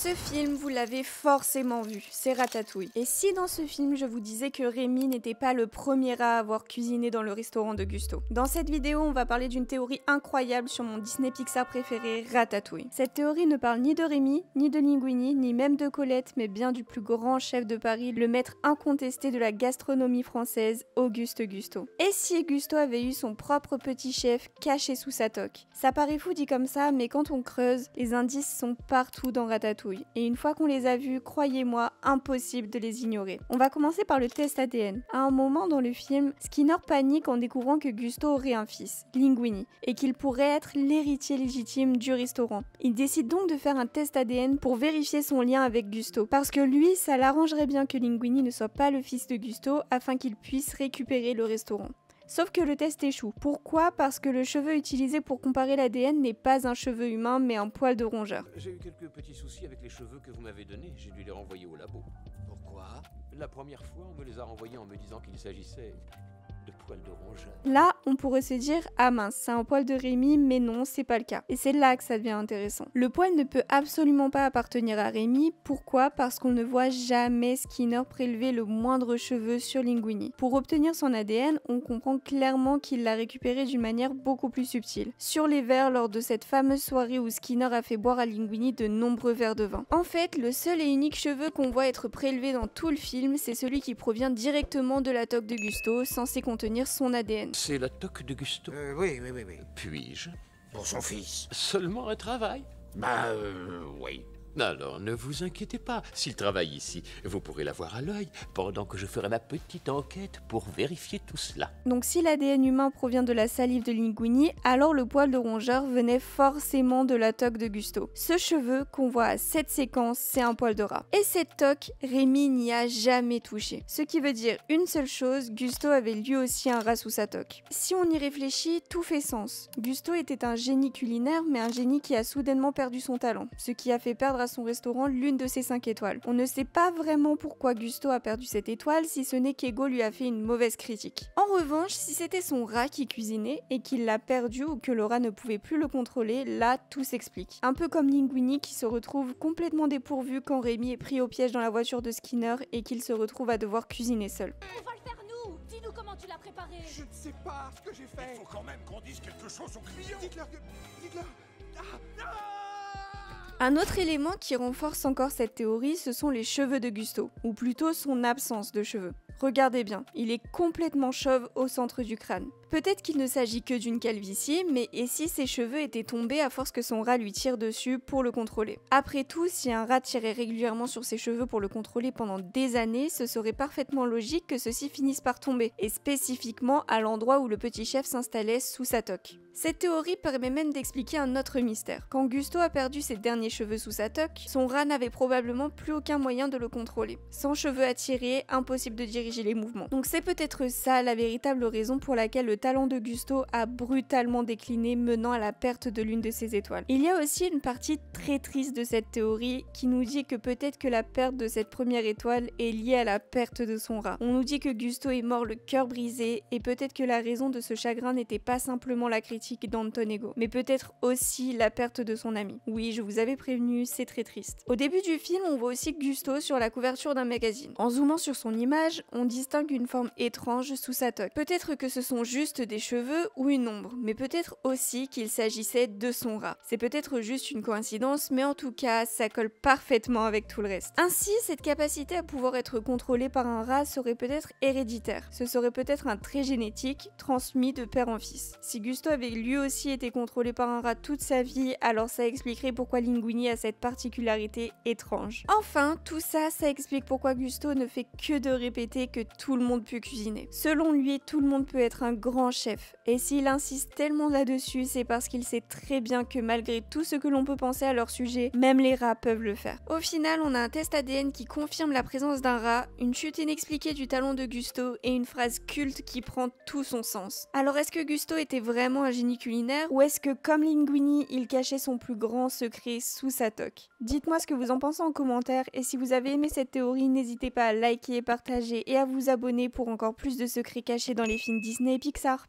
Ce film, vous l'avez forcément vu, c'est Ratatouille. Et si dans ce film, je vous disais que Rémi n'était pas le premier rat à avoir cuisiné dans le restaurant de Gusto? Dans cette vidéo, on va parler d'une théorie incroyable sur mon Disney Pixar préféré, Ratatouille. Cette théorie ne parle ni de Rémi, ni de Linguini, ni même de Colette, mais bien du plus grand chef de Paris, le maître incontesté de la gastronomie française, Auguste Gusto. Et si Gusto avait eu son propre petit chef caché sous sa toque? Ça paraît fou dit comme ça, mais quand on creuse, les indices sont partout dans Ratatouille. Et une fois qu'on les a vus, croyez-moi, impossible de les ignorer. On va commencer par le test ADN. À un moment dans le film, Skinner panique en découvrant que Gusto aurait un fils, Linguini, et qu'il pourrait être l'héritier légitime du restaurant. Il décide donc de faire un test ADN pour vérifier son lien avec Gusto, parce que lui, ça l'arrangerait bien que Linguini ne soit pas le fils de Gusto afin qu'il puisse récupérer le restaurant. Sauf que le test échoue. Pourquoi? Parce que le cheveu utilisé pour comparer l'ADN n'est pas un cheveu humain, mais un poil de rongeur. J'ai eu quelques petits soucis avec les cheveux que vous m'avez donnés, j'ai dû les renvoyer au labo. Pourquoi? La première fois, on me les a renvoyés en me disant qu'il s'agissait de poils de rongeur. Là, on pourrait se dire « Ah mince, c'est un poil de Rémi », mais non, c'est pas le cas. Et c'est là que ça devient intéressant. Le poil ne peut absolument pas appartenir à Rémi. Pourquoi? Parce qu'on ne voit jamais Skinner prélever le moindre cheveu sur Linguini. Pour obtenir son ADN, on comprend clairement qu'il l'a récupéré d'une manière beaucoup plus subtile. Sur les verres lors de cette fameuse soirée où Skinner a fait boire à Linguini de nombreux verres de vin. En fait, le seul et unique cheveu qu'on voit être prélevé dans tout le film, c'est celui qui provient directement de la toque de Gusto, censé contenir son ADN. C'est la toque de Gusto. Oui. Puis-je Pour son fils. seulement un travail? Oui. Alors, ne vous inquiétez pas, s'il travaille ici, vous pourrez l'avoir à l'œil pendant que je ferai ma petite enquête pour vérifier tout cela. Donc si l'ADN humain provient de la salive de Linguini, alors le poil de rongeur venait forcément de la toque de Gusto. Ce cheveu qu'on voit à cette séquence, c'est un poil de rat. Et cette toque, Rémi n'y a jamais touché. Ce qui veut dire une seule chose, Gusto avait lui aussi un rat sous sa toque. Si on y réfléchit, tout fait sens. Gusto était un génie culinaire, mais un génie qui a soudainement perdu son talent, ce qui a fait perdre à son restaurant l'une de ses 5 étoiles. On ne sait pas vraiment pourquoi Gusto a perdu cette étoile, si ce n'est qu'Ego lui a fait une mauvaise critique. En revanche, si c'était son rat qui cuisinait et qu'il l'a perdu ou que le rat ne pouvait plus le contrôler, là tout s'explique. Un peu comme Linguini qui se retrouve complètement dépourvu quand Rémi est pris au piège dans la voiture de Skinner et qu'il se retrouve à devoir cuisiner seul. On va le faire nous. Dis-nous comment tu l'as préparé. Je ne sais pas ce que j'ai fait. Il faut quand même qu'on dise quelque chose aux clients. Dites-leur que... Dites-leur... Un autre élément qui renforce encore cette théorie, ce sont les cheveux de Gusto, ou plutôt son absence de cheveux. Regardez bien, il est complètement chauve au centre du crâne. Peut-être qu'il ne s'agit que d'une calvitie, mais et si ses cheveux étaient tombés à force que son rat lui tire dessus pour le contrôler? Après tout, si un rat tirait régulièrement sur ses cheveux pour le contrôler pendant des années, ce serait parfaitement logique que ceux-ci finissent par tomber, et spécifiquement à l'endroit où le petit chef s'installait sous sa toque. Cette théorie permet même d'expliquer un autre mystère. Quand Gusto a perdu ses derniers cheveux sous sa toque, son rat n'avait probablement plus aucun moyen de le contrôler. Sans cheveux à tirer, impossible de diriger les mouvements. Donc c'est peut-être ça la véritable raison pour laquelle le talent de Gusto a brutalement décliné, menant à la perte de l'une de ses étoiles. Il y a aussi une partie très triste de cette théorie qui nous dit que peut-être que la perte de cette première étoile est liée à la perte de son rat. On nous dit que Gusto est mort le cœur brisé et peut-être que la raison de ce chagrin n'était pas simplement la critique d'Anton Ego, mais peut-être aussi la perte de son ami. Oui, je vous avais prévenu, c'est très triste. Au début du film, on voit aussi Gusto sur la couverture d'un magazine. En zoomant sur son image, on distingue une forme étrange sous sa toque. Peut-être que ce sont juste des cheveux ou une ombre, mais peut-être aussi qu'il s'agissait de son rat. C'est peut-être juste une coïncidence, mais en tout cas, ça colle parfaitement avec tout le reste. Ainsi, cette capacité à pouvoir être contrôlée par un rat serait peut-être héréditaire. Ce serait peut-être un trait génétique transmis de père en fils. Si Gusto avait lui aussi été contrôlé par un rat toute sa vie, alors ça expliquerait pourquoi Linguini a cette particularité étrange. Enfin, tout ça, ça explique pourquoi Gusto ne fait que de répéter que tout le monde peut cuisiner. Selon lui, tout le monde peut être un grand chef. Et s'il insiste tellement là-dessus, c'est parce qu'il sait très bien que malgré tout ce que l'on peut penser à leur sujet, même les rats peuvent le faire. Au final, on a un test ADN qui confirme la présence d'un rat, une chute inexpliquée du talent de Gusto et une phrase culte qui prend tout son sens. Alors est-ce que Gusto était vraiment un génie culinaire ou est-ce que comme Linguini, il cachait son plus grand secret sous sa toque? Dites-moi ce que vous en pensez en commentaire et si vous avez aimé cette théorie, n'hésitez pas à liker, partager et à vous abonner pour encore plus de secrets cachés dans les films Disney et Pixar.